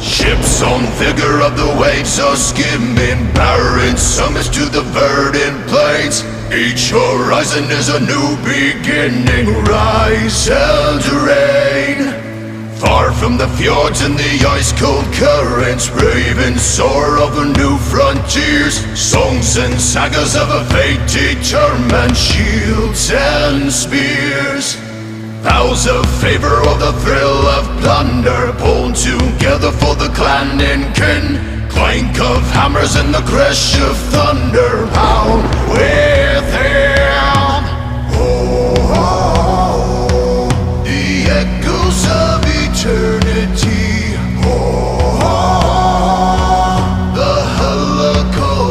Ships on vigor of the waves are skimming, barren summits to the verdant plains. Each horizon is a new beginning, rise and reign. Far from the fjords and the ice-cold currents, brave and soar over new frontiers. Songs and sagas of a fate determined, shields and spears. Vows of favor or the thrill of plunder, pulled together for the clan and kin. Clank of hammers and the crash of thunder, pound, win.